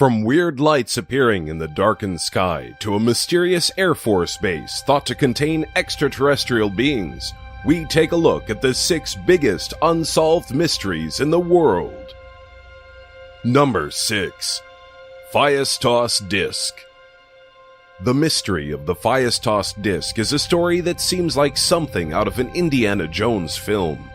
From weird lights appearing in the darkened sky to a mysterious Air Force base thought to contain extraterrestrial beings, we take a look at the 6 biggest unsolved mysteries in the world. Number 6. Phaistos Disk. The mystery of the Phaistos Disk is a story that seems like something out of an Indiana Jones film.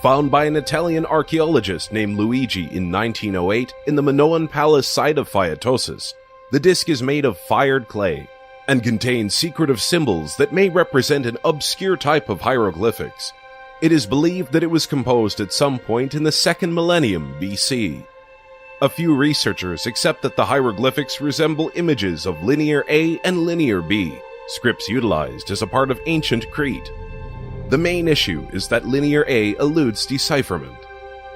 Found by an Italian archaeologist named Luigi in 1908 in the Minoan Palace site of Phaeatosis, the disk is made of fired clay and contains secretive symbols that may represent an obscure type of hieroglyphics. It is believed that it was composed at some point in the 2nd millennium BC. A few researchers accept that the hieroglyphics resemble images of Linear A and Linear B, scripts utilized as a part of ancient Crete. The main issue is that Linear A eludes decipherment.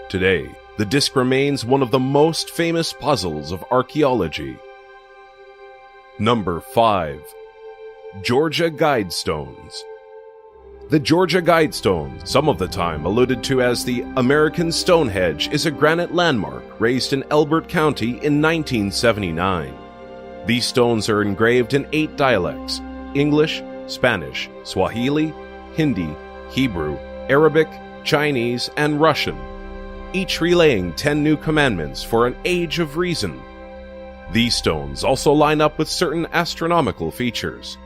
Today, the disk remains one of the most famous puzzles of archaeology. Number 5. Georgia Guidestones. The Georgia Guidestone, some of the time alluded to as the American Stonehenge, is a granite landmark raised in Elbert County in 1979. These stones are engraved in 8 dialects: English, Spanish, Swahili, Hindi, Hebrew, Arabic, Chinese, and Russian, each relaying 10 new commandments for an age of reason. These stones also line up with certain astronomical features.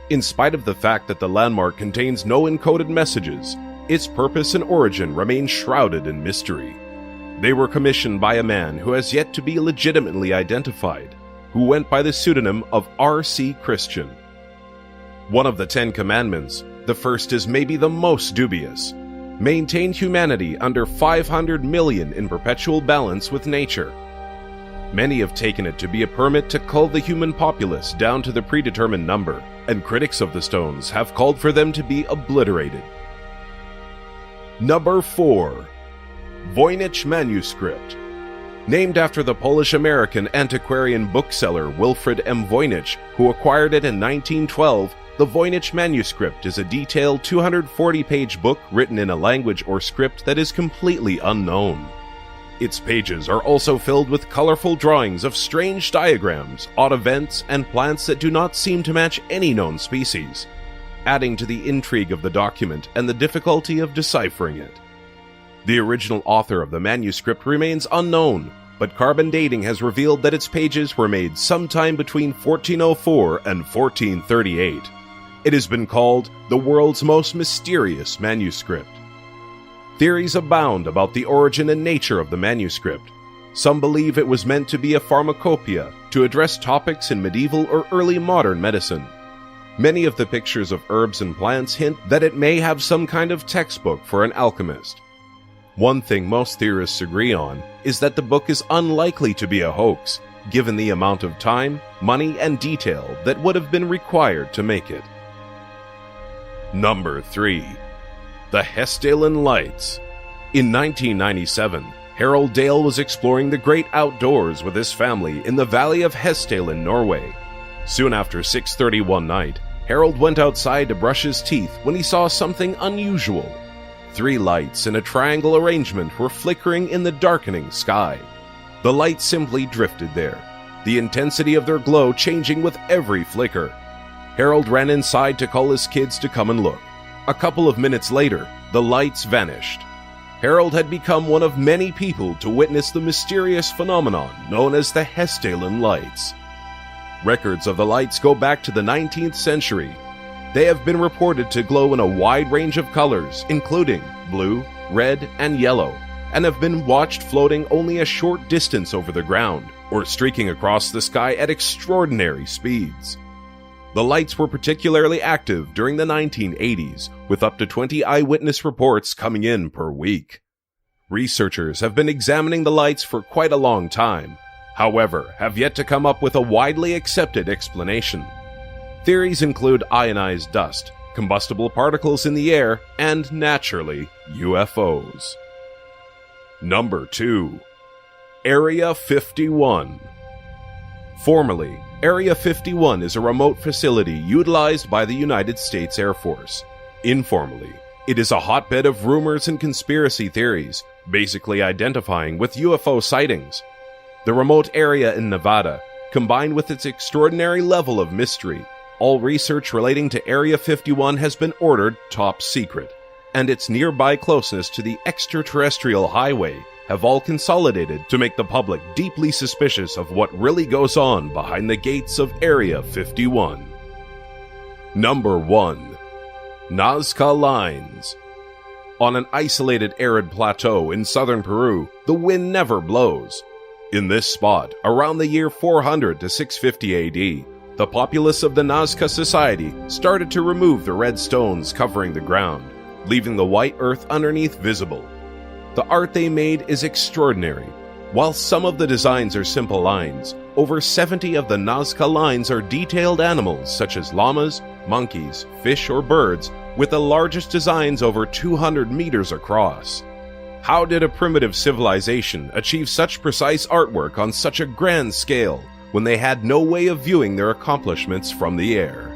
In spite of the fact that the landmark contains no encoded messages, its purpose and origin remain shrouded in mystery. They were commissioned by a man who has yet to be legitimately identified, who went by the pseudonym of R.C. Christian. One of the 10 commandments, the first is maybe the most dubious: maintain humanity under 500 million in perpetual balance with nature. Many have taken it to be a permit to cull the human populace down to the predetermined number, and critics of the stones have called for them to be obliterated. Number 4. Voynich Manuscript. Named after the Polish-American antiquarian bookseller Wilfred M. Voynich, who acquired it in 1912, the Voynich Manuscript is a detailed 240-page book written in a language or script that is completely unknown. Its pages are also filled with colorful drawings of strange diagrams, odd events, and plants that do not seem to match any known species, adding to the intrigue of the document and the difficulty of deciphering it. The original author of the manuscript remains unknown, but carbon dating has revealed that its pages were made sometime between 1404 and 1438. It has been called the world's most mysterious manuscript. Theories abound about the origin and nature of the manuscript. Some believe it was meant to be a pharmacopoeia to address topics in medieval or early modern medicine. Many of the pictures of herbs and plants hint that it may have some kind of textbook for an alchemist. One thing most theorists agree on is that the book is unlikely to be a hoax, given the amount of time, money, and detail that would have been required to make it. Number 3. The Hessdalen Lights. In 1997, Harold Dale was exploring the great outdoors with his family in the valley of Hessdalen, Norway. Soon after 6:30 one night, Harold went outside to brush his teeth when he saw something unusual. 3 lights in a triangle arrangement were flickering in the darkening sky. The lights simply drifted there, the intensity of their glow changing with every flicker. Harold ran inside to call his kids to come and look. A couple of minutes later, the lights vanished. Harold had become one of many people to witness the mysterious phenomenon known as the Hessdalen Lights. Records of the lights go back to the 19th century. They have been reported to glow in a wide range of colors, including blue, red, and yellow, and have been watched floating only a short distance over the ground, or streaking across the sky at extraordinary speeds. The lights were particularly active during the 1980s, with up to 20 eyewitness reports coming in per week. Researchers have been examining the lights for quite a long time, however, have yet to come up with a widely accepted explanation. Theories include ionized dust, combustible particles in the air, and, naturally, UFOs. Number 2. Area 51. Formerly, Area 51 is a remote facility utilized by the United States Air Force. Informally, it is a hotbed of rumors and conspiracy theories, basically identifying with UFO sightings. The remote area in Nevada, combined with its extraordinary level of mystery, all research relating to Area 51 has been ordered top secret, and its nearby closeness to the extraterrestrial highway have all consolidated to make the public deeply suspicious of what really goes on behind the gates of Area 51. Number 1. Nazca Lines. On an isolated arid plateau in southern Peru, the wind never blows. In this spot, around the year 400 to 650 AD, the populace of the Nazca society started to remove the red stones covering the ground, leaving the white earth underneath visible. The art they made is extraordinary. While some of the designs are simple lines, over 70 of the Nazca lines are detailed animals such as llamas, monkeys, fish, or birds, with the largest designs over 200 meters across. How did a primitive civilization achieve such precise artwork on such a grand scale when they had no way of viewing their accomplishments from the air?